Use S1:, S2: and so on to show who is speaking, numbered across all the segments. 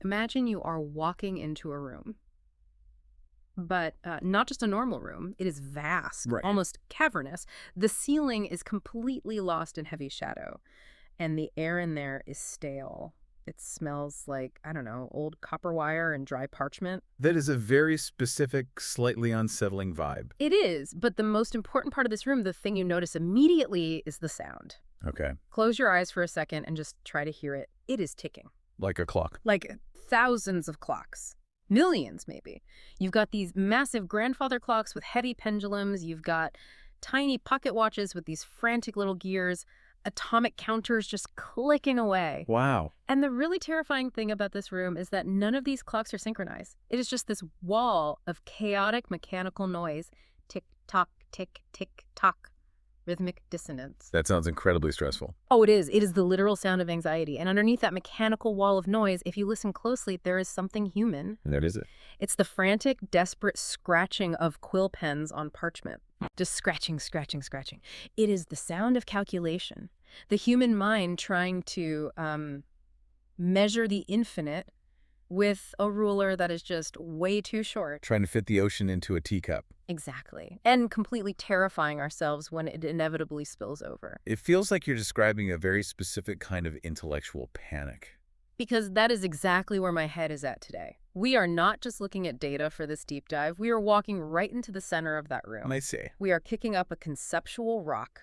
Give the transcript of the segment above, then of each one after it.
S1: Imagine you are walking into a room, but not just a normal room. It is vast,
S2: Right.
S1: almost cavernous. The ceiling is completely lost in heavy shadow, and the air in there is stale. It smells like, I don't know, old copper wire and dry parchment.
S2: That is a very specific, slightly unsettling vibe.
S1: It is, but the most important part of this room, the thing you notice immediately, is the sound.
S2: Okay.
S1: Close your eyes for a second and just try to hear it. It is ticking.
S2: Like a clock.
S1: Like thousands of clocks. Millions, maybe. You've got these massive grandfather clocks with heavy pendulums. You've got tiny pocket watches with these frantic little gears. Atomic counters just clicking away.
S2: Wow.
S1: And the really terrifying thing about this room is that none of these clocks are synchronized. It is just this wall of chaotic mechanical noise. Tick-tock, tick-tock. Rhythmic dissonance.
S2: That sounds incredibly stressful.
S1: Oh, it is. It is the literal sound of anxiety. And underneath that mechanical wall of noise, if you listen closely, there is something human.
S2: And that is it.
S1: It's the frantic, desperate scratching of quill pens on parchment. Just scratching, scratching, scratching. It is the sound of calculation. The human mind trying to measure the infinite with a ruler that is just way too short.
S2: Trying to fit the ocean into a teacup.
S1: Exactly. And completely terrifying ourselves when it inevitably spills over.
S2: It feels like you're describing a very specific kind of intellectual panic.
S1: Because that is exactly where my head is at today. We are not just looking at data for this deep dive. We are walking right into the center of that room.
S2: And I say,
S1: We are kicking up a conceptual rock.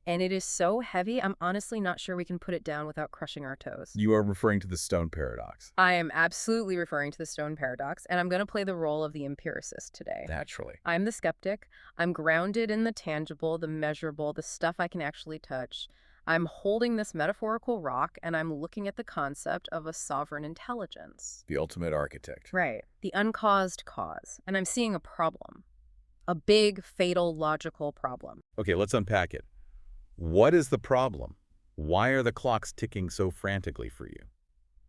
S1: And it is so heavy, I'm honestly not sure we can put it down without crushing our toes.
S2: you are referring to the stone paradox.
S1: I am absolutely referring to the stone paradox, and I'm going to play the role of the empiricist today.
S2: Naturally.
S1: I'm the skeptic. I'm grounded in the tangible, the measurable, the stuff I can actually touch. I'm holding this metaphorical rock, and I'm looking at the concept of a sovereign intelligence.
S2: The ultimate architect.
S1: Right. The uncaused cause. And I'm seeing a problem. A big, fatal, logical problem.
S2: Okay, let's unpack it. What is the problem? Why are the clocks ticking so frantically for you?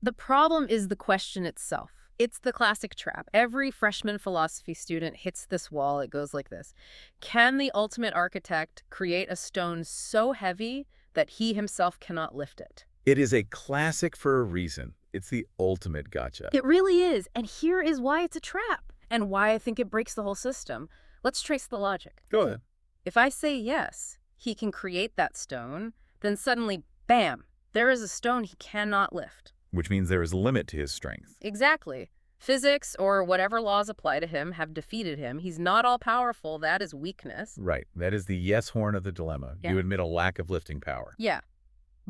S1: The problem is the question itself. It's the classic trap. Every freshman philosophy student hits this wall. It goes like this. Can the ultimate architect create a stone so heavy that he himself cannot lift it?
S2: It is a classic for a reason. It's the ultimate gotcha.
S1: It really is. And here is why it's a trap and why I think it breaks the whole system. Let's trace the logic.
S2: Go ahead.
S1: If I say yes, he can create that stone, then suddenly, bam, there is a stone he cannot lift.
S2: Which means there is a limit to his strength.
S1: Exactly. Physics, or whatever laws apply to him, have defeated him. He's not all-powerful. That is weakness.
S2: Right. That is the yes horn of the dilemma.
S1: Yeah.
S2: You admit a lack of lifting power.
S1: Yeah.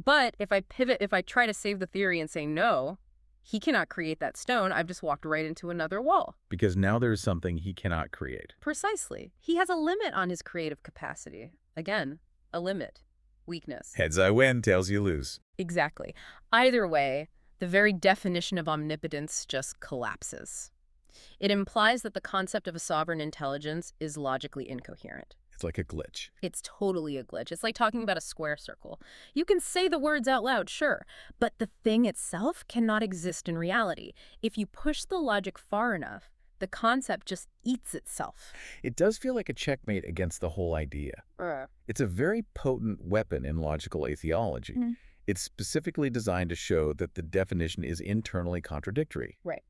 S1: But if I pivot, if I try to save the theory and say no, he cannot create that stone, I've just walked right into another wall.
S2: Because now there is something he cannot create.
S1: Precisely. He has a limit on his creative capacity. Again, a limit. Weakness.
S2: Heads I win, tails you lose.
S1: Exactly. Either way, the very definition of omnipotence just collapses. It implies that the concept of a sovereign intelligence is logically incoherent.
S2: It's like a glitch.
S1: It's totally a glitch. It's like talking about a square circle. You can say the words out loud, sure, but the thing itself cannot exist in reality. If you push the logic far enough, the concept just eats itself.
S2: It does feel like a checkmate against the whole idea. It's a very potent weapon in logical atheology.
S1: Mhm.
S2: It's specifically designed to show that the definition is internally contradictory.
S1: Right.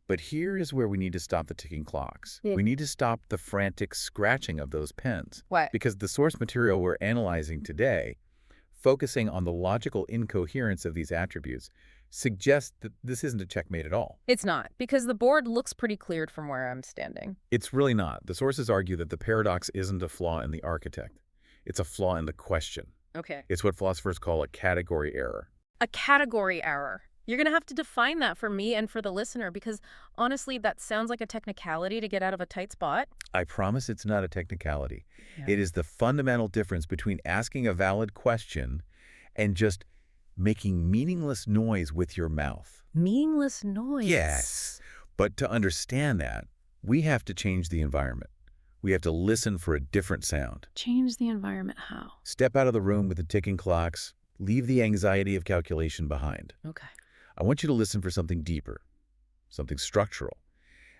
S2: But here is where we need to stop the ticking clocks.
S1: Yeah.
S2: We need to stop the frantic scratching of those pens.
S1: What?
S2: Because the source material we're analyzing today, focusing on the logical incoherence of these attributes, suggests that this isn't a checkmate at all.
S1: It's not, because the board looks pretty cleared from where I'm standing.
S2: It's really not. The sources argue that the paradox isn't a flaw in the architect. It's a flaw in the question.
S1: Okay.
S2: It's what philosophers call a category error.
S1: A category error. You're going to have to define that for me and for the listener, because honestly, that sounds like a technicality to get out of a tight spot.
S2: I promise it's not a technicality.
S1: Yeah.
S2: It is the fundamental difference between asking a valid question and just making meaningless noise with your mouth.
S1: Meaningless noise.
S2: Yes. But to understand that, we have to change the environment. We have to listen for a different sound.
S1: Change the environment how?
S2: Step out of the room with the ticking clocks. Leave the anxiety of calculation behind.
S1: Okay.
S2: I want you to listen for something deeper, something structural.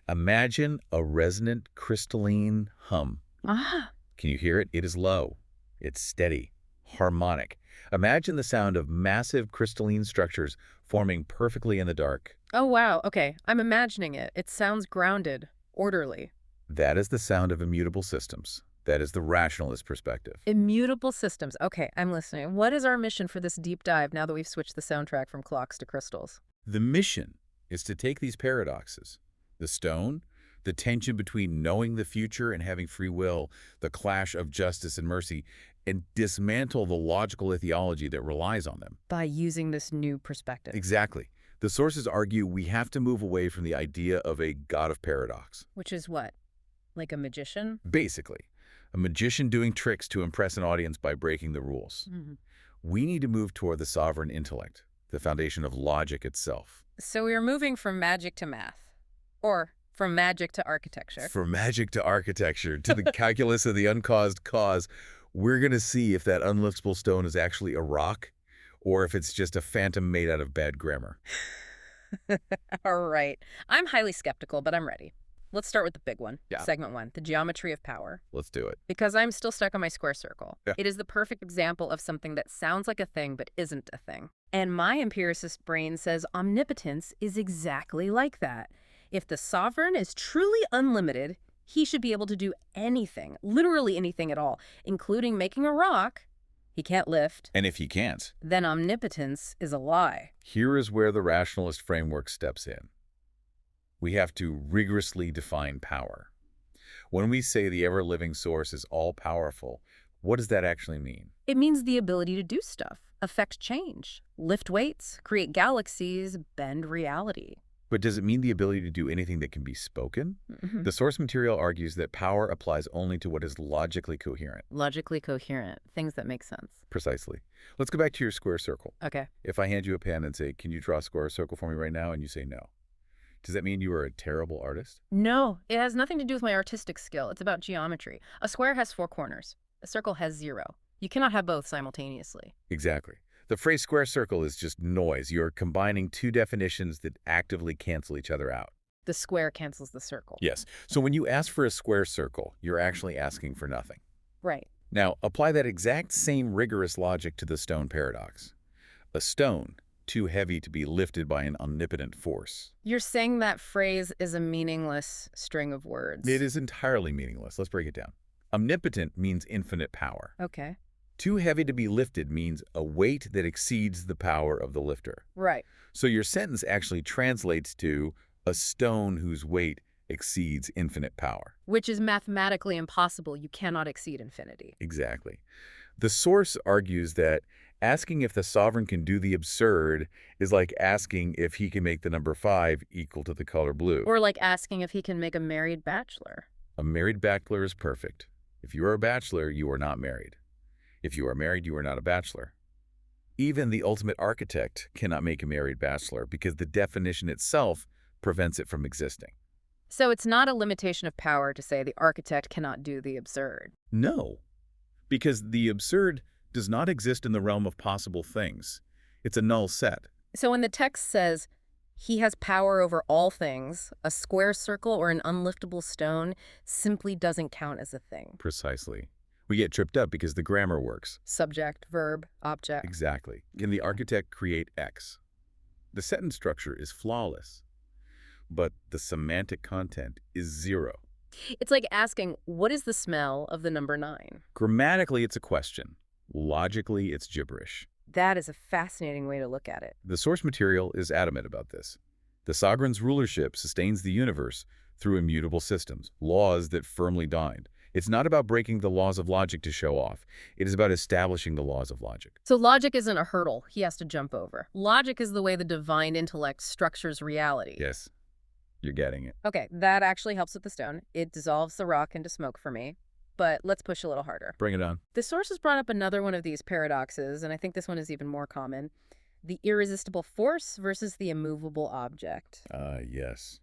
S2: Imagine a resonant, crystalline hum.
S1: Ah.
S2: Can you hear it? It is low. It's steady. harmonic. Imagine the sound of massive crystalline structures forming perfectly in the dark.
S1: Oh, wow. Okay, I'm imagining it. It sounds grounded, orderly.
S2: That is the sound of immutable systems. That is the rationalist perspective.
S1: Immutable systems. Okay, I'm listening. What is our mission for this deep dive now that we've switched the soundtrack from clocks to crystals?
S2: The mission is to take these paradoxes, the stone, the tension between knowing the future and having free will, the clash of justice and mercy, and dismantle the logical theology that relies on them.
S1: By using this new perspective.
S2: Exactly. The sources argue we have to move away from the idea of a God of paradox.
S1: Which is what? Like a magician?
S2: Basically, a magician doing tricks to impress an audience by breaking the rules. We need to move toward the sovereign intellect, the foundation of logic itself.
S1: So we are moving from magic to math. Or from magic to architecture.
S2: From magic to architecture, to the calculus of the uncaused cause, we're going to see if that unliftable stone is actually a rock or if it's just a phantom made out of bad grammar.
S1: All right. I'm highly skeptical, but I'm ready. Let's start with the big one.
S2: Yeah.
S1: Segment 1, the geometry of power.
S2: Let's do it.
S1: Because I'm still stuck on my square circle.
S2: Yeah.
S1: It is the perfect example of something that sounds like a thing but isn't a thing. And my empiricist brain says omnipotence is exactly like that. If the sovereign is truly unlimited, he should be able to do anything, literally anything at all, including making a rock he can't lift.
S2: And if he can't,
S1: then omnipotence is a lie.
S2: Here is where the rationalist framework steps in. We have to rigorously define power. When we say the ever-living source is all-powerful, what does that actually mean?
S1: It means the ability to do stuff, affect change, lift weights, create galaxies, bend reality.
S2: But does it mean the ability to do anything that can be spoken? The source material argues that power applies only to what is logically coherent.
S1: Logically coherent, things that make sense.
S2: Precisely. Let's go back to your square circle.
S1: Okay.
S2: If I hand you a pen and say, can you draw a square circle for me right now? And you say no. Does that mean you are a terrible artist?
S1: No, it has nothing to do with my artistic skill. It's about geometry. A square has 4 corners. A circle has 0. You cannot have both simultaneously.
S2: Exactly. The phrase square circle is just noise. You're combining 2 definitions that actively cancel each other out.
S1: The square cancels the circle.
S2: Yes. So when you ask for a square circle, you're actually asking for nothing.
S1: Right.
S2: Now, apply that exact same rigorous logic to the stone paradox. A stone, too heavy to be lifted by an omnipotent force.
S1: You're saying that phrase is a meaningless string of words.
S2: It is entirely meaningless. Let's break it down. Omnipotent means infinite power.
S1: Okay.
S2: Too heavy to be lifted means a weight that exceeds the power of the lifter.
S1: Right.
S2: So your sentence actually translates to a stone whose weight exceeds infinite power.
S1: Which is mathematically impossible. You cannot exceed infinity.
S2: Exactly. The source argues that asking if the sovereign can do the absurd is like asking if he can make the number 5 equal to the color blue.
S1: Or like asking if he can make a married bachelor.
S2: A married bachelor is perfect. If you are a bachelor, you are not married. If you are married, you are not a bachelor. Even the ultimate architect cannot make a married bachelor because the definition itself prevents it from existing.
S1: So it's not a limitation of power to say the architect cannot do the absurd.
S2: No, because the absurd does not exist in the realm of possible things. It's a null set.
S1: So when the text says he has power over all things, a square circle or an unliftable stone simply doesn't count as a thing.
S2: Precisely. We get tripped up because the grammar works.
S1: Subject, verb, object.
S2: Exactly. Can the architect create X? The sentence structure is flawless, but the semantic content is 0.
S1: It's like asking, what is the smell of the number 9?
S2: Grammatically, it's a question. Logically, it's gibberish.
S1: That is a fascinating way to look at it.
S2: The source material is adamant about this. The sovereign's rulership sustains the universe through immutable systems, laws that firmly bind. It's not about breaking the laws of logic to show off. It is about establishing the laws of logic.
S1: So logic isn't a hurdle he has to jump over. Logic is the way the divine intellect structures reality.
S2: Yes, you're getting it.
S1: Okay, that actually helps with the stone. It dissolves the rock into smoke for me. But let's push a little harder.
S2: Bring it on.
S1: The source has brought up another one of these paradoxes, and I think this one is even more common. The irresistible force versus the immovable object.
S2: Yes.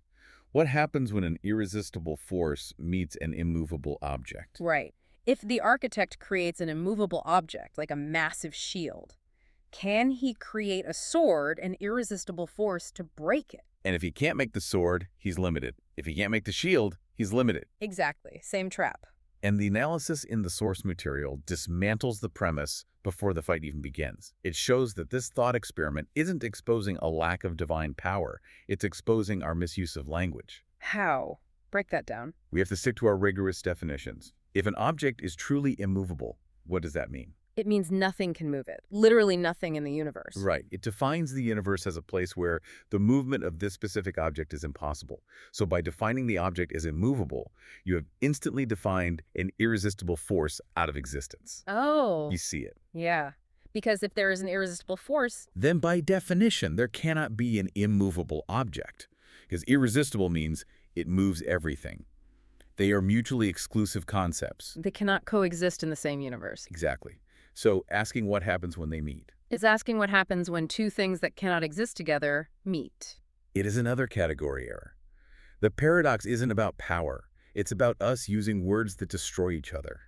S2: What happens when an irresistible force meets an immovable object?
S1: Right. If the architect creates an immovable object, like a massive shield, can he create a sword and irresistible force to break it?
S2: And if he can't make the sword, he's limited. If he can't make the shield, he's limited.
S1: Exactly. Same trap.
S2: And the analysis in the source material dismantles the premise before the fight even begins. It shows that this thought experiment isn't exposing a lack of divine power. It's exposing our misuse of language.
S1: How? Break that down.
S2: We have to stick to our rigorous definitions. If an object is truly immovable, what does that mean?
S1: It means nothing can move it. Literally nothing in the universe.
S2: Right. It defines the universe as a place where the movement of this specific object is impossible. So by defining the object as immovable, you have instantly defined an irresistible force out of existence.
S1: Oh.
S2: You see it.
S1: Yeah. Because if there is an irresistible force,
S2: Then by definition, there cannot be an immovable object. Because irresistible means it moves everything. They are mutually exclusive concepts.
S1: they cannot coexist in the same universe.
S2: Exactly. So asking what happens when they meet.
S1: It's asking what happens when two things that cannot exist together meet.
S2: It is another category error. The paradox isn't about power. It's about us using words that destroy each other.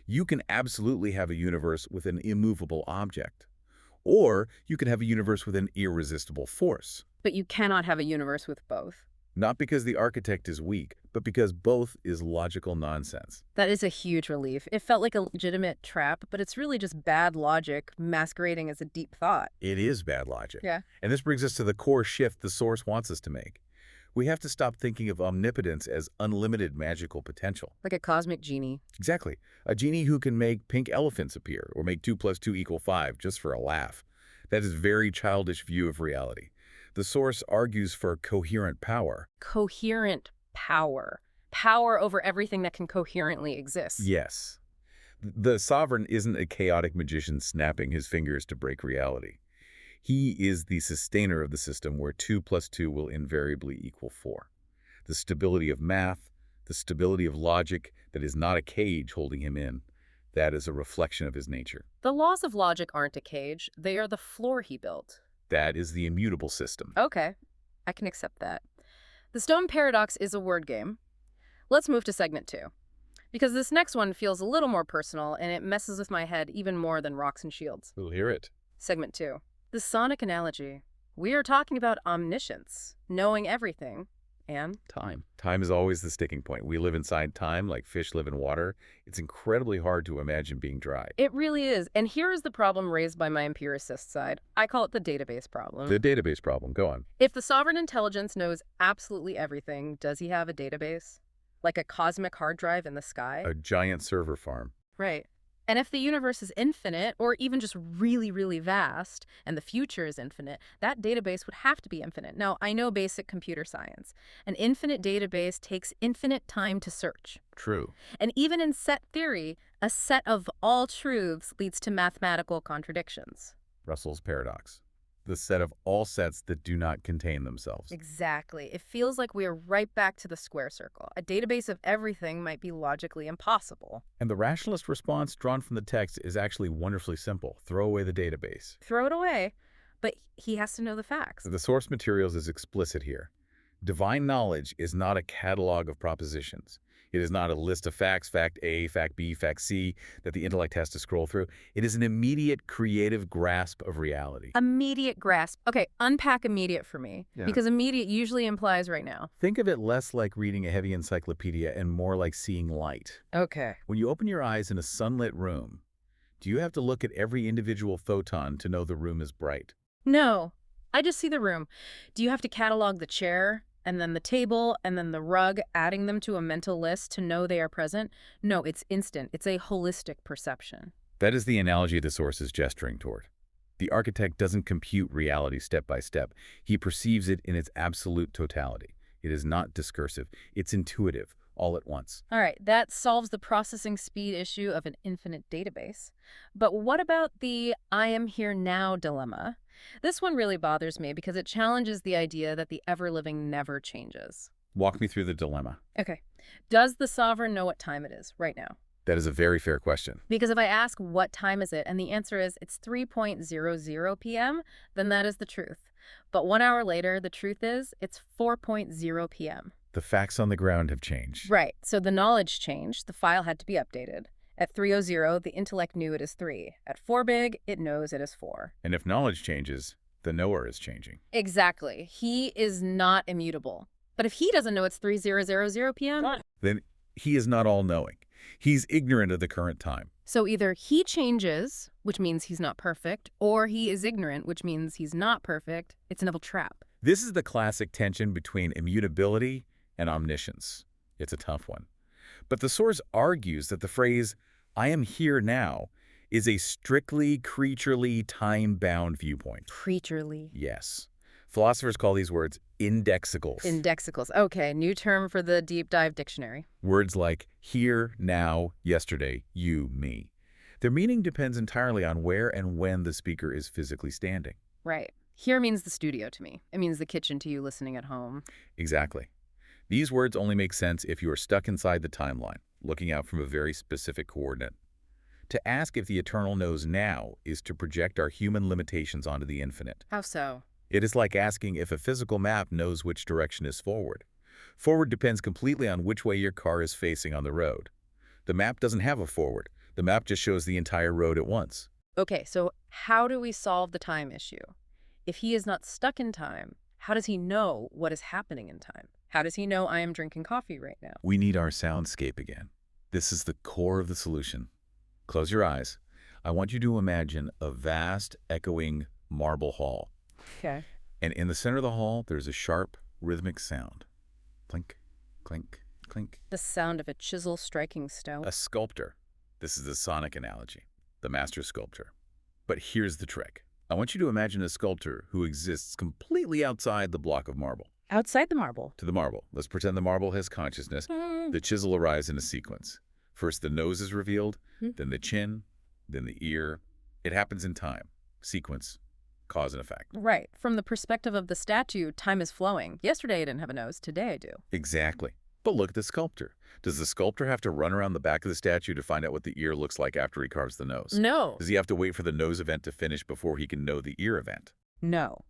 S2: You can absolutely have a universe with an immovable object. Or you can have a universe with an irresistible force.
S1: But you cannot have a universe with both.
S2: Not because the architect is weak, but because both is logical nonsense.
S1: That is a huge relief. It felt like a legitimate trap, but it's really just bad logic masquerading as a deep thought.
S2: It is bad logic.
S1: Yeah.
S2: And this brings us to the core shift the source wants us to make. We have to stop thinking of omnipotence as unlimited magical potential.
S1: Like a cosmic genie.
S2: Exactly. A genie who can make pink elephants appear or make 2 + 2 = 5 just for a laugh. That is a very childish view of reality. The source argues for coherent power.
S1: Coherent power. Power over everything that can coherently exist.
S2: Yes. The sovereign isn't a chaotic magician snapping his fingers to break reality. He is the sustainer of the system where 2 + 2 will invariably equal 4. The stability of math, the stability of logic that is not a cage holding him in, that is a reflection of his nature.
S1: The laws of logic aren't a cage. They are the floor he built.
S2: That is the immutable system.
S1: Okay, I can accept that. The stone paradox is a word game. Let's move to segment 2. Because this next one feels a little more personal, and it messes with my head even more than rocks and shields.
S2: We'll hear it.
S1: Segment 2. The sonic analogy. We are talking about omniscience, knowing everything, and
S2: Time. Time is always the sticking point. We live inside time like fish live in water. It's incredibly hard to imagine being dry.
S1: it really is. And here is the problem raised by my empiricist side. I call it the database problem.
S2: The database problem. Go on.
S1: If the sovereign intelligence knows absolutely everything, does he have a database? Like a cosmic hard drive in the sky?
S2: A giant server farm.
S1: Right. And if the universe is infinite, or even just really, really vast, and the future is infinite, that database would have to be infinite. Now, I know basic computer science. An infinite database takes infinite time to search.
S2: True.
S1: And even in set theory, a set of all truths leads to mathematical contradictions.
S2: Russell's paradox. The set of all sets that do not contain themselves.
S1: Exactly. It feels like we are right back to the square circle. A database of everything might be logically impossible.
S2: And the rationalist response drawn from the text is actually wonderfully simple. Throw away the database.
S1: Throw it away. But he has to know the facts.
S2: The source materials is explicit here. Divine knowledge is not a catalog of propositions. It is not a list of facts, fact A, fact B, fact C, that the intellect has to scroll through. It is an immediate creative grasp of reality.
S1: Immediate grasp. Okay, unpack immediate for me.
S2: Yeah.
S1: Because immediate usually implies right now.
S2: Think of it less like reading a heavy encyclopedia and more like seeing light.
S1: Okay.
S2: When you open your eyes in a sunlit room, do you have to look at every individual photon to know the room is bright?
S1: No, I just see the room. Do you have to catalog the chair, and then the table, and then the rug, adding them to a mental list to know they are present? No, it's instant. It's a holistic perception.
S2: That is the analogy the source is gesturing toward. The architect doesn't compute reality step by step. He perceives it in its absolute totality. It is not discursive. It's intuitive, all at once.
S1: All right, that solves the processing speed issue of an infinite database. But what about the I am here now dilemma? This one really bothers me because it challenges the idea that the ever-living never changes.
S2: Walk me through the dilemma.
S1: Okay. Does the sovereign know what time it is right now?
S2: That is a very fair question.
S1: Because if I ask what time is it, and the answer is it's 3:00 p.m., then that is the truth. But 1 hour later, the truth is it's 4:00 p.m.
S2: The facts on the ground have changed.
S1: Right. So the knowledge changed. The file had to be updated. At 3:00, the intellect knew it is 3. At 4 big, it knows it is 4.
S2: And if knowledge changes, the knower is changing.
S1: Exactly. He is not immutable. But if he doesn't know it's 3:00 p.m.,
S2: Then he is not all-knowing. He's ignorant of the current time.
S1: So either he changes, which means he's not perfect, or he is ignorant, which means he's not perfect. It's a double trap.
S2: This is the classic tension between immutability and omniscience. It's a tough one. But the source argues that the phrase, "I am here now," is a strictly creaturely, time-bound viewpoint.
S1: Creaturely.
S2: Yes. Philosophers call these words indexicals.
S1: Indexicals. Okay, new term for the deep dive dictionary.
S2: Words like here, now, yesterday, you, me. Their meaning depends entirely on where and when the speaker is physically standing.
S1: Right. Here means the studio to me. It means the kitchen to you listening at home.
S2: Exactly. These words only make sense if you are stuck inside the timeline, looking out from a very specific coordinate. To ask if the eternal knows now is to project our human limitations onto the infinite.
S1: How so?
S2: It is like asking if a physical map knows which direction is forward. Forward depends completely on which way your car is facing on the road. The map doesn't have a forward. The map just shows the entire road at once.
S1: Okay, so how do we solve the time issue? If he is not stuck in time, how does he know what is happening in time? How does he know I am drinking coffee right now?
S2: We need our soundscape again. This is the core of the solution. Close your eyes. I want you to imagine a vast, echoing marble hall.
S1: Okay.
S2: And in the center of the hall, there's a sharp, rhythmic sound. Clink, clink, clink.
S1: The sound of a chisel striking stone.
S2: A sculptor. This is the sonic analogy, the master sculptor. But here's the trick. I want you to imagine a sculptor who exists completely outside the block of marble.
S1: Outside the marble.
S2: To the marble. Let's pretend the marble has consciousness. The chisel arrives in a sequence. First, the nose is revealed, then the chin, then the ear. It happens in time. Sequence. Cause and effect.
S1: Right. From the perspective of the statue, time is flowing. Yesterday I didn't have a nose. Today I do.
S2: Exactly. But look at the sculptor. Does the sculptor have to run around the back of the statue to find out what the ear looks like after he carves the nose?
S1: No.
S2: Does he have to wait for the nose event to finish before he can know the ear event?
S1: No.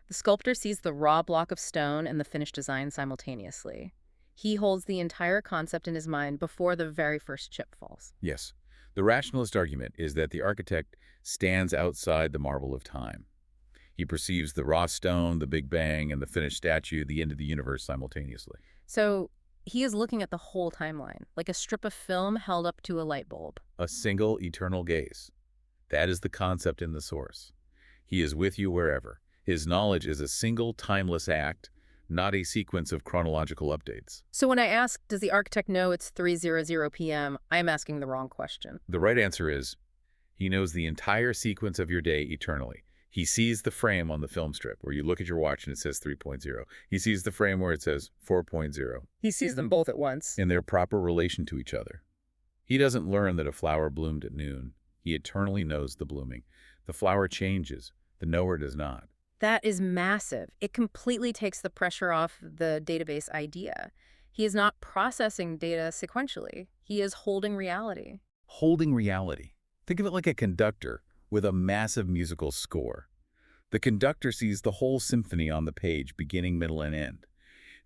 S1: The sculptor sees the raw block of stone and the finished design simultaneously. He holds the entire concept in his mind before the very first chip falls.
S2: Yes. The rationalist argument is that the architect stands outside the marble of time. He perceives the raw stone, the Big Bang, and the finished statue, the end of the universe simultaneously.
S1: So he is looking at the whole timeline, like a strip of film held up to a light bulb.
S2: A single eternal gaze. That is the concept in the source. He is with you wherever. His knowledge is a single timeless act, not a sequence of chronological updates.
S1: So when I ask, does the architect know it's 3:00 p.m., I am asking the wrong question.
S2: The right answer is, he knows the entire sequence of your day eternally. He sees the frame on the film strip where you look at your watch and it says 3.0. He sees the frame where it says 4.0.
S1: He sees them both at once.
S2: In their proper relation to each other. He doesn't learn that a flower bloomed at noon. He eternally knows the blooming. The flower changes. The knower does not.
S1: That is massive. It completely takes the pressure off the database idea. He is not processing data sequentially. He is holding reality.
S2: Holding reality. Think of it like a conductor with a massive musical score. The conductor sees the whole symphony on the page, beginning, middle, and end.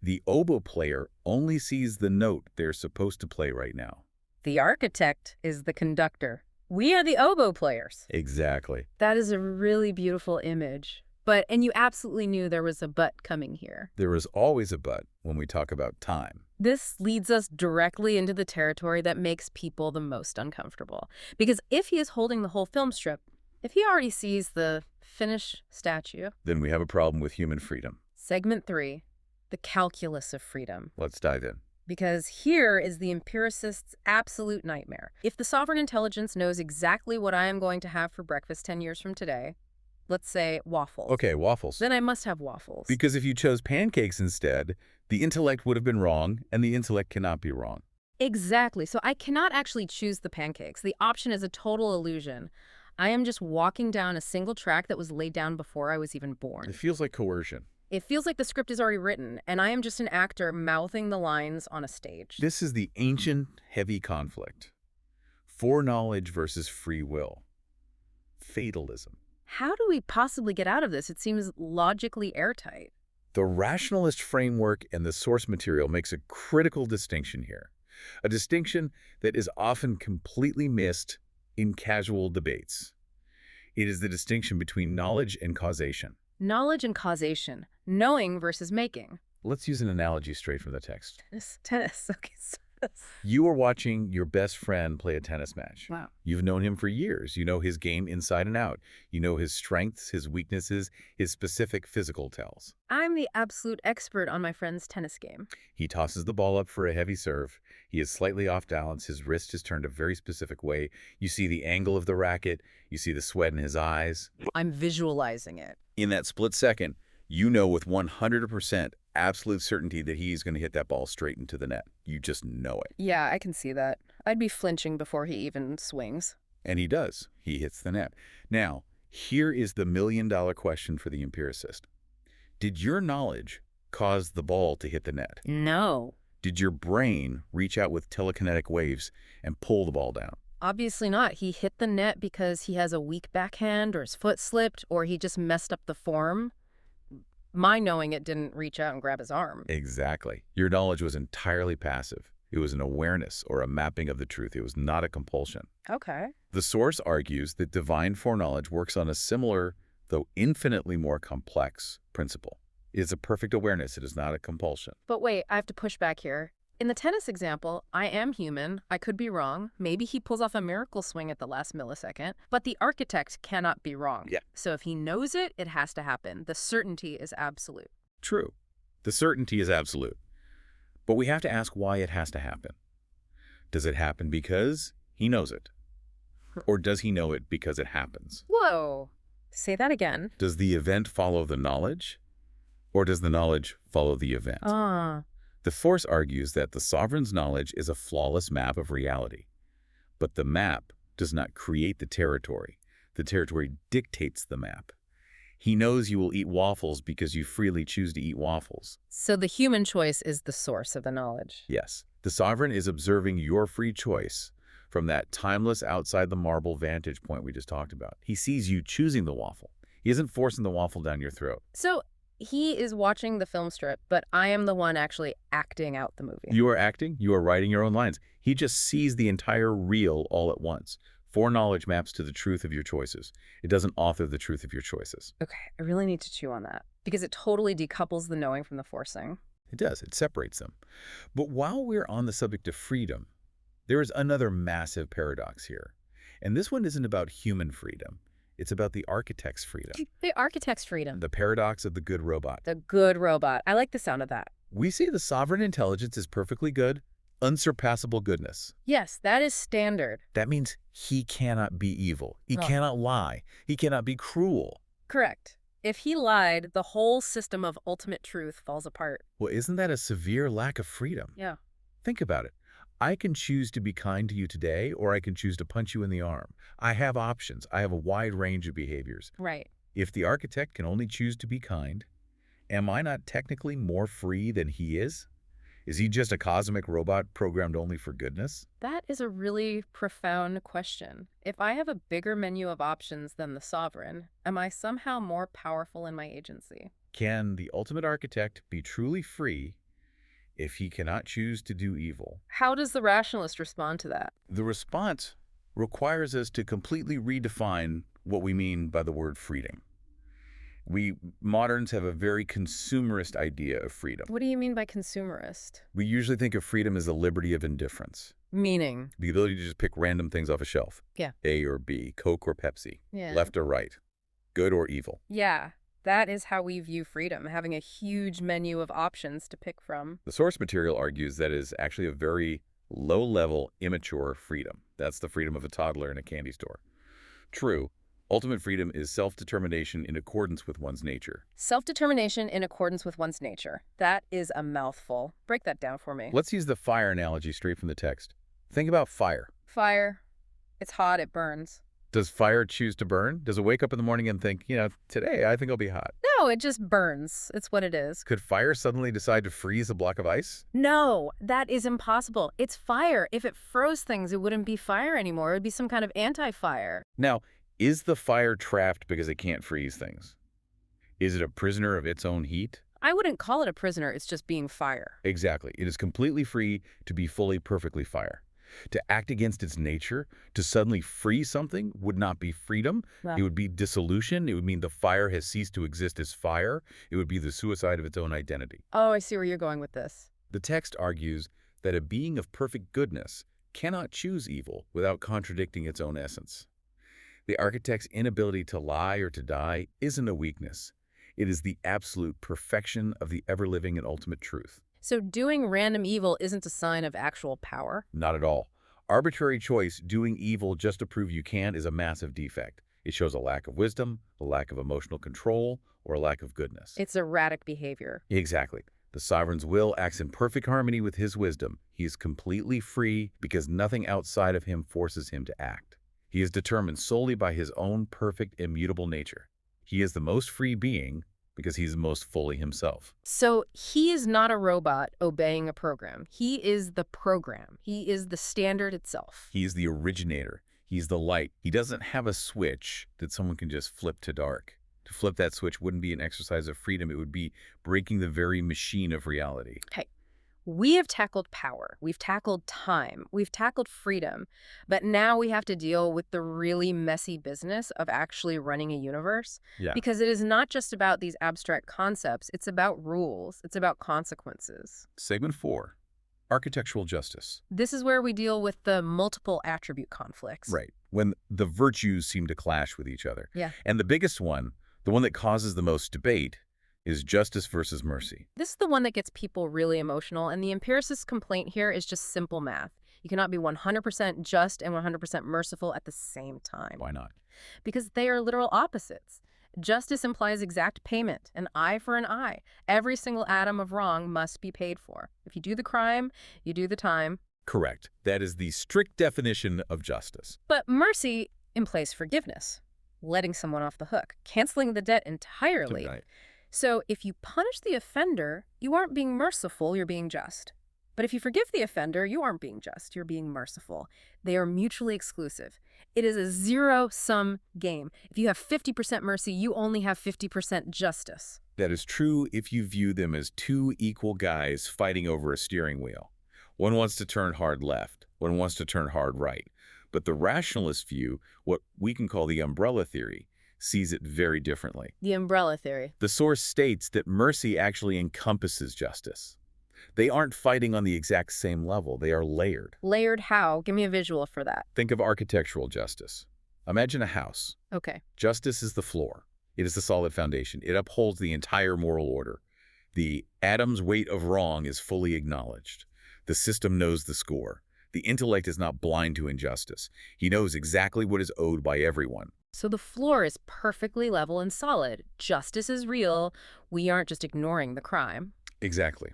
S2: The oboe player only sees the note they're supposed to play right now.
S1: The architect is the conductor. We are the oboe players.
S2: Exactly.
S1: That is a really beautiful image. And you absolutely knew there was a but coming here.
S2: There is always a but when we talk about time.
S1: This leads us directly into the territory that makes people the most uncomfortable. Because if he is holding the whole film strip, if he already sees the finished statue,
S2: then we have a problem with human freedom.
S1: Segment 3, the calculus of freedom.
S2: Let's dive in.
S1: Because here is the empiricist's absolute nightmare. If the sovereign intelligence knows exactly what I am going to have for breakfast 10 years from today, let's say waffles.
S2: Okay, waffles.
S1: Then I must have waffles.
S2: Because if you chose pancakes instead, the intellect would have been wrong, and the intellect cannot be wrong.
S1: Exactly. So I cannot actually choose the pancakes. The option is a total illusion. I am just walking down a single track that was laid down before I was even born.
S2: It feels like coercion.
S1: It feels like the script is already written, and I am just an actor mouthing the lines on a stage.
S2: This is the ancient, heavy conflict. Foreknowledge versus free will. Fatalism.
S1: How do we possibly get out of this? It seems logically airtight.
S2: The rationalist framework and the source material makes a critical distinction here. A distinction that is often completely missed in casual debates. It is the distinction between knowledge and causation.
S1: Knowledge and causation. Knowing versus making.
S2: Let's use an analogy straight from the text.
S1: Tennis. Okay.
S2: You are watching your best friend play a tennis match.
S1: Wow.
S2: You've known him for years. You know his game inside and out. You know his strengths, his weaknesses, his specific physical tells.
S1: I'm the absolute expert on my friend's tennis game.
S2: He tosses the ball up for a heavy serve. He is slightly off balance. His wrist is turned a very specific way. You see the angle of the racket. You see the sweat in his eyes.
S1: I'm visualizing it.
S2: In that split second, you know with 100% absolute certainty that he's going to hit that ball straight into the net. You just know it.
S1: Yeah, I can see that. I'd be flinching before he even swings.
S2: And he does. He hits the net. Now, here is the million-dollar question for the empiricist. Did your knowledge cause the ball to hit the net?
S1: No.
S2: Did your brain reach out with telekinetic waves and pull the ball down?
S1: Obviously not. He hit the net because he has a weak backhand, or his foot slipped, or he just messed up the form. My knowing it didn't reach out and grab his arm.
S2: Exactly. Your knowledge was entirely passive. It was an awareness or a mapping of the truth. It was not a compulsion.
S1: Okay.
S2: The source argues that divine foreknowledge works on a similar, though infinitely more complex, principle. It is a perfect awareness. It is not a compulsion.
S1: But wait, I have to push back here. In the tennis example, I am human. I could be wrong. Maybe he pulls off a miracle swing at the last millisecond. But the architect cannot be wrong.
S2: Yeah.
S1: So if he knows it, it has to happen. The certainty is absolute.
S2: True. The certainty is absolute. But we have to ask why it has to happen. Does it happen because he knows it? Or does he know it because it happens?
S1: Whoa. Say that again.
S2: Does the event follow the knowledge? Or does the knowledge follow the event? The force argues that the sovereign's knowledge is a flawless map of reality. But the map does not create the territory. The territory dictates the map. He knows you will eat waffles because you freely choose to eat waffles.
S1: So the human choice is the source of the knowledge.
S2: Yes, the sovereign is observing your free choice from that timeless outside the marble vantage point we just talked about. He sees you choosing the waffle. He isn't forcing the waffle down your throat.
S1: So he is watching the film strip, but I am the one actually acting out the movie.
S2: You are acting, you are writing your own lines. He just sees the entire reel all at once. Foreknowledge maps to the truth of your choices. It doesn't author the truth of your choices.
S1: Okay, I really need to chew on that because it totally decouples the knowing from the forcing.
S2: It does. It separates them. But while we're on the subject of freedom, there is another massive paradox here. And this one isn't about human freedom. It's about the architect's freedom.
S1: The architect's freedom.
S2: The paradox of the good robot.
S1: The good robot. I like the sound of that.
S2: We see the sovereign intelligence is perfectly good, unsurpassable goodness.
S1: Yes, that is standard.
S2: That means he cannot be evil. He cannot lie. He cannot be cruel.
S1: Correct. If he lied, the whole system of ultimate truth falls apart.
S2: Well, isn't that a severe lack of freedom?
S1: Yeah.
S2: Think about it. I can choose to be kind to you today, or I can choose to punch you in the arm. I have options. I have a wide range of behaviors.
S1: Right.
S2: If the architect can only choose to be kind, am I not technically more free than he is? Is he just a cosmic robot programmed only for goodness?
S1: That is a really profound question. If I have a bigger menu of options than the sovereign, am I somehow more powerful in my agency?
S2: Can the ultimate architect be truly free if he cannot choose to do evil?
S1: How does the rationalist respond to that?
S2: The response requires us to completely redefine what we mean by the word freedom. We moderns have a very consumerist idea of freedom.
S1: What do you mean by consumerist?
S2: We usually think of freedom as the liberty of indifference.
S1: Meaning?
S2: The ability to just pick random things off a shelf.
S1: Yeah.
S2: A or B, Coke or Pepsi,
S1: Yeah.
S2: left or right, good or evil.
S1: Yeah. That is how we view freedom, having a huge menu of options to pick from.
S2: The source material argues that is actually a very low-level, immature freedom. That's the freedom of a toddler in a candy store. True, ultimate freedom is self-determination in accordance with one's nature.
S1: Self-determination in accordance with one's nature. That is a mouthful. Break that down for me.
S2: Let's use the fire analogy straight from the text. Think about fire.
S1: Fire. It's hot, it burns.
S2: Does fire choose to burn? Does it wake up in the morning and think, today I think I'll be hot?
S1: No, it just burns. It's what it is.
S2: Could fire suddenly decide to freeze a block of ice?
S1: No, that is impossible. It's fire. If it froze things, it wouldn't be fire anymore. It would be some kind of anti-fire.
S2: Now, is the fire trapped because it can't freeze things? Is it a prisoner of its own heat?
S1: I wouldn't call it a prisoner. It's just being fire.
S2: Exactly. It is completely free to be fully, perfectly fire. To act against its nature, to suddenly freeze something would not be freedom.
S1: Wow.
S2: It would be dissolution. It would mean the fire has ceased to exist as fire. It would be the suicide of its own identity.
S1: Oh, I see where you're going with this.
S2: The text argues that a being of perfect goodness cannot choose evil without contradicting its own essence. The architect's inability to lie or to die isn't a weakness. It is the absolute perfection of the ever-living and ultimate truth.
S1: So doing random evil isn't a sign of actual power?
S2: Not at all. Arbitrary choice, doing evil just to prove you can, is a massive defect. It shows a lack of wisdom, a lack of emotional control, or a lack of goodness.
S1: It's erratic behavior.
S2: Exactly. The sovereign's will acts in perfect harmony with his wisdom. He is completely free because nothing outside of him forces him to act. He is determined solely by his own perfect, immutable nature. He is the most free being because he's most fully himself.
S1: So he is not a robot obeying a program. He is the program. He is the standard itself.
S2: He is the originator. He's the light. He doesn't have a switch that someone can just flip to dark. To flip that switch wouldn't be an exercise of freedom. It would be breaking the very machine of reality.
S1: Okay. We have tackled power, we've tackled time, we've tackled freedom, but now we have to deal with the really messy business of actually running a universe.
S2: Yeah.
S1: Because it is not just about these abstract concepts, it's about rules, it's about consequences.
S2: Segment 4, architectural justice.
S1: This is where we deal with the multiple attribute conflicts.
S2: Right, when the virtues seem to clash with each other.
S1: Yeah.
S2: And the biggest one, the one that causes the most debate, is justice versus mercy.
S1: This is the one that gets people really emotional, and the empiricist's complaint here is just simple math. You cannot be 100% just and 100% merciful at the same time.
S2: Why not?
S1: Because they are literal opposites. Justice implies exact payment, an eye for an eye. Every single atom of wrong must be paid for. If you do the crime, you do the time.
S2: Correct. That is the strict definition of justice.
S1: But mercy implies forgiveness, letting someone off the hook, canceling the debt entirely.
S2: Right.
S1: So if you punish the offender, you aren't being merciful, you're being just. But if you forgive the offender, you aren't being just, you're being merciful. They are mutually exclusive. It is a zero-sum game. If you have 50% mercy, you only have 50% justice.
S2: That is true if you view them as two equal guys fighting over a steering wheel. One wants to turn hard left, one wants to turn hard right. But the rationalist view, what we can call the umbrella theory, sees it very differently.
S1: The umbrella theory.
S2: The source states that mercy actually encompasses justice. They aren't fighting on the exact same level. They are layered.
S1: Layered how? Give me a visual for that.
S2: Think of architectural justice. Imagine a house.
S1: Okay.
S2: Justice is the floor. It is the solid foundation. It upholds the entire moral order. The atom's weight of wrong is fully acknowledged. The system knows the score. The intellect is not blind to injustice. He knows exactly what is owed by everyone.
S1: So the floor is perfectly level and solid. Justice is real. We aren't just ignoring the crime.
S2: Exactly.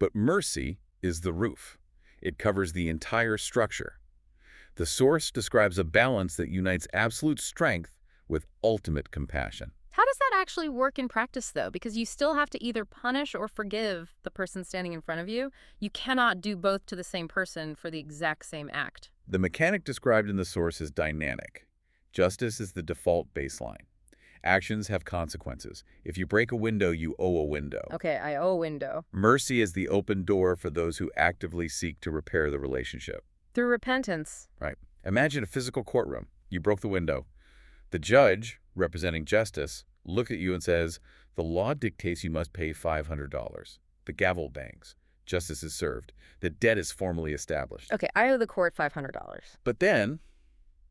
S2: But mercy is the roof. It covers the entire structure. The source describes a balance that unites absolute strength with ultimate compassion.
S1: How does that actually work in practice, though? Because you still have to either punish or forgive the person standing in front of you. You cannot do both to the same person for the exact same act.
S2: The mechanic described in the source is dynamic. Justice is the default baseline. Actions have consequences. If you break a window, you owe a window.
S1: Okay, I owe a window.
S2: Mercy is the open door for those who actively seek to repair the relationship.
S1: Through repentance.
S2: Right. Imagine a physical courtroom. You broke the window. The judge, representing justice, looks at you and says, the law dictates you must pay $500. The gavel bangs. Justice is served. The debt is formally established.
S1: Okay, I owe the court $500.
S2: But then,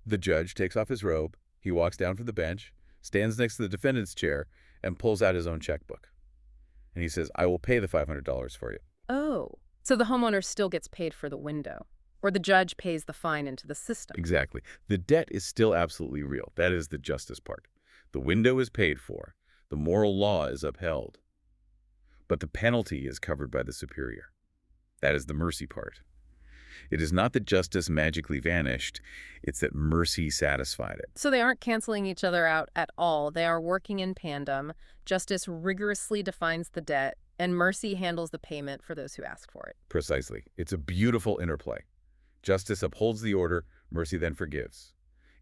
S2: the judge takes off his robe, he walks down from the bench, stands next to the defendant's chair, and pulls out his own checkbook. And he says, I will pay the $500 for you.
S1: Oh, so the homeowner still gets paid for the window, or the judge pays the fine into the system.
S2: Exactly. The debt is still absolutely real. That is the justice part. The window is paid for. The moral law is upheld. But the penalty is covered by the superior. That is the mercy part. It is not that justice magically vanished, it's that mercy satisfied it.
S1: So they aren't canceling each other out at all. They are working in tandem. Justice rigorously defines the debt, and mercy handles the payment for those who ask for it.
S2: Precisely. It's a beautiful interplay. Justice upholds the order, mercy then forgives.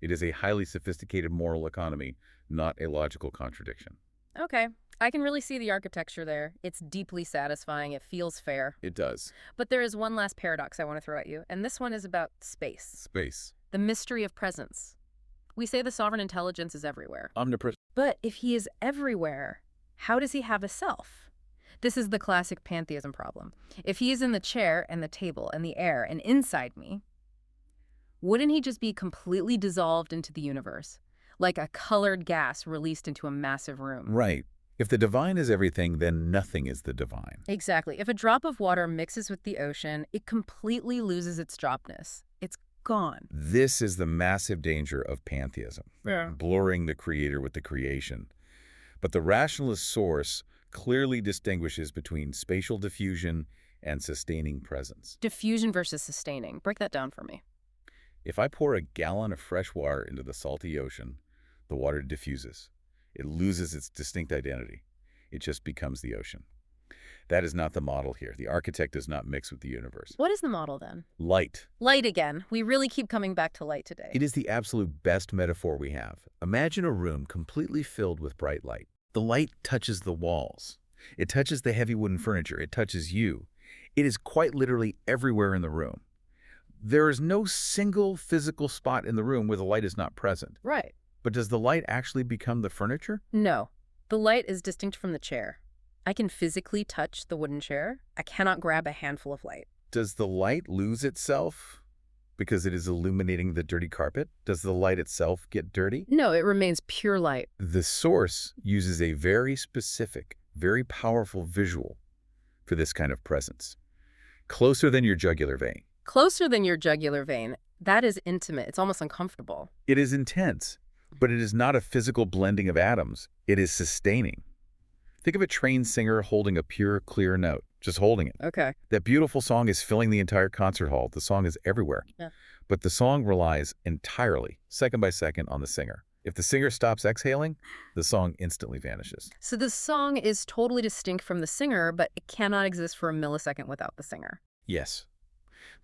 S2: It is a highly sophisticated moral economy, not a logical contradiction.
S1: Okay, I can really see the architecture there. It's deeply satisfying. It feels fair.
S2: It does.
S1: But there is one last paradox I want to throw at you, and this one is about space.
S2: Space.
S1: The mystery of presence. We say the sovereign intelligence is everywhere.
S2: Omnipresent.
S1: But if he is everywhere, how does he have a self? This is the classic pantheism problem. If he is in the chair and the table and the air and inside me, wouldn't he just be completely dissolved into the universe, like a colored gas released into a massive room?
S2: Right. If the divine is everything, then nothing is the divine.
S1: Exactly. If a drop of water mixes with the ocean, it completely loses its dropness. It's gone.
S2: This is the massive danger of pantheism, blurring the creator with the creation. But the rationalist source clearly distinguishes between spatial diffusion and sustaining presence.
S1: Diffusion versus sustaining. Break that down for me.
S2: If I pour a gallon of fresh water into the salty ocean, the water diffuses. It loses its distinct identity. It just becomes the ocean. That is not the model here. The architect does not mix with the universe.
S1: What is the model then?
S2: Light.
S1: Light again. We really keep coming back to light today.
S2: It is the absolute best metaphor we have. Imagine a room completely filled with bright light. The light touches the walls. It touches the heavy wooden furniture. It touches you. It is quite literally everywhere in the room. There is no single physical spot in the room where the light is not present.
S1: Right.
S2: But does the light actually become the furniture?
S1: No. The light is distinct from the chair. I can physically touch the wooden chair. I cannot grab a handful of light.
S2: Does the light lose itself because it is illuminating the dirty carpet? Does the light itself get dirty?
S1: No, it remains pure light.
S2: The source uses a very specific, very powerful visual for this kind of presence. Closer than your jugular vein.
S1: Closer than your jugular vein. That is intimate. It's almost uncomfortable.
S2: It is intense, but it is not a physical blending of atoms. It is sustaining. Think of a trained singer holding a pure, clear note, just holding it.
S1: Okay.
S2: That beautiful song is filling the entire concert hall. The song is everywhere.
S1: Yeah.
S2: But the song relies entirely, second by second, on the singer. If the singer stops exhaling, the song instantly vanishes.
S1: So the song is totally distinct from the singer, but it cannot exist for a millisecond without the singer.
S2: Yes.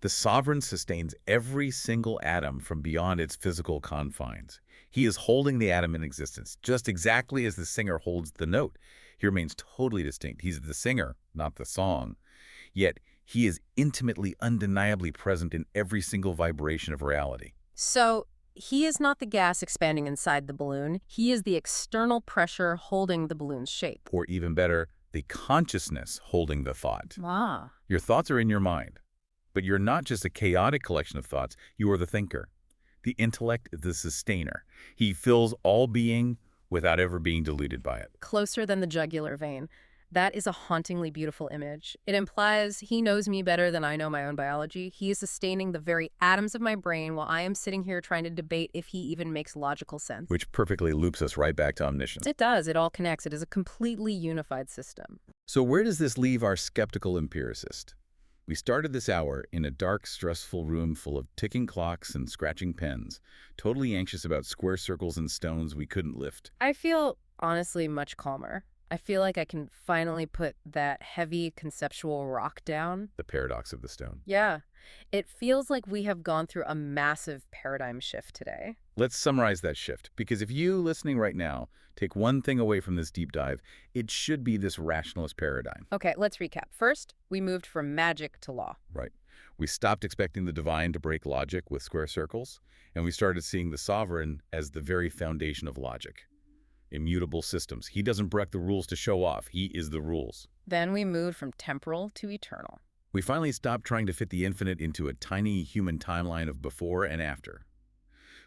S2: The sovereign sustains every single atom from beyond its physical confines. He is holding the atom in existence, just exactly as the singer holds the note. He remains totally distinct. He's the singer, not the song. Yet, he is intimately, undeniably present in every single vibration of reality.
S1: So he is not the gas expanding inside the balloon. He is the external pressure holding the balloon's shape.
S2: Or even better, the consciousness holding the thought.
S1: Ah.
S2: Your thoughts are in your mind. But you're not just a chaotic collection of thoughts. You are the thinker. The intellect is the sustainer. He fills all being without ever being diluted by it.
S1: Closer than the jugular vein. That is a hauntingly beautiful image. It implies he knows me better than I know my own biology. He is sustaining the very atoms of my brain while I am sitting here trying to debate if he even makes logical sense.
S2: Which perfectly loops us right back to omniscience.
S1: It does. It all connects. It is a completely unified system.
S2: So where does this leave our skeptical empiricist? We started this hour in a dark, stressful room full of ticking clocks and scratching pens, totally anxious about square circles and stones we couldn't lift.
S1: I feel, honestly, much calmer. I feel like I can finally put that heavy conceptual rock down.
S2: The paradox of the stone.
S1: Yeah. It feels like we have gone through a massive paradigm shift today.
S2: Let's summarize that shift, because if you, listening right now, take one thing away from this deep dive, it should be this rationalist paradigm.
S1: Okay, let's recap. First, we moved from magic to law.
S2: Right. We stopped expecting the divine to break logic with square circles, and we started seeing the sovereign as the very foundation of logic. Immutable systems. He doesn't break the rules to show off. He is the rules.
S1: Then we moved from temporal to eternal.
S2: We finally stopped trying to fit the infinite into a tiny human timeline of before and after.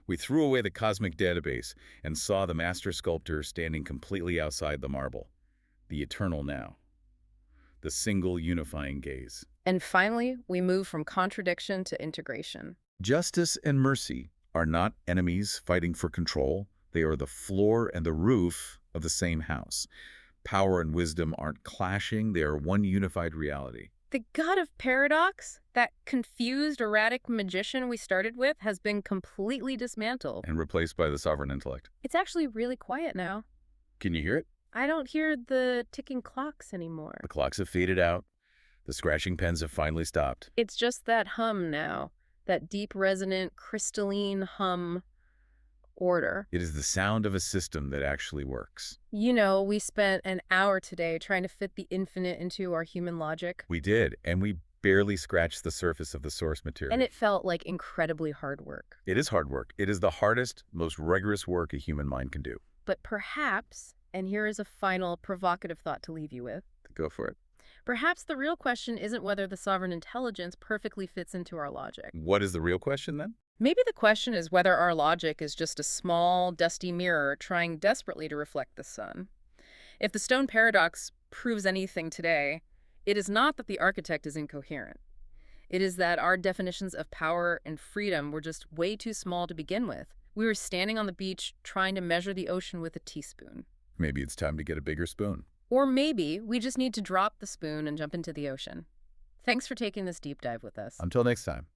S2: We threw away the cosmic database and saw the master sculptor standing completely outside the marble. The eternal now. The single unifying gaze.
S1: And finally, we moved from contradiction to integration.
S2: Justice and mercy are not enemies fighting for control. They are the floor and the roof of the same house. Power and wisdom aren't clashing. They are one unified reality.
S1: The god of paradox, that confused, erratic magician we started with, has been completely dismantled.
S2: And replaced by the sovereign intellect.
S1: It's actually really quiet now.
S2: Can you hear it?
S1: I don't hear the ticking clocks anymore.
S2: The clocks have faded out. The scratching pens have finally stopped.
S1: It's just that hum now. That deep, resonant, crystalline hum. Order.
S2: It is the sound of a system that actually works.
S1: You know, we spent an hour today trying to fit the infinite into our human logic.
S2: We did, and we barely scratched the surface of the source material.
S1: And it felt like incredibly hard work.
S2: It is hard work. It is the hardest, most rigorous work a human mind can do.
S1: But perhaps, and here is a final provocative thought to leave you with.
S2: Go for it.
S1: Perhaps the real question isn't whether the sovereign intelligence perfectly fits into our logic.
S2: What is the real question then?
S1: Maybe the question is whether our logic is just a small, dusty mirror trying desperately to reflect the sun. If the stone paradox proves anything today, it is not that the architect is incoherent. It is that our definitions of power and freedom were just way too small to begin with. We were standing on the beach trying to measure the ocean with a teaspoon.
S2: Maybe it's time to get a bigger spoon.
S1: Or maybe we just need to drop the spoon and jump into the ocean. Thanks for taking this deep dive with us.
S2: Until next time.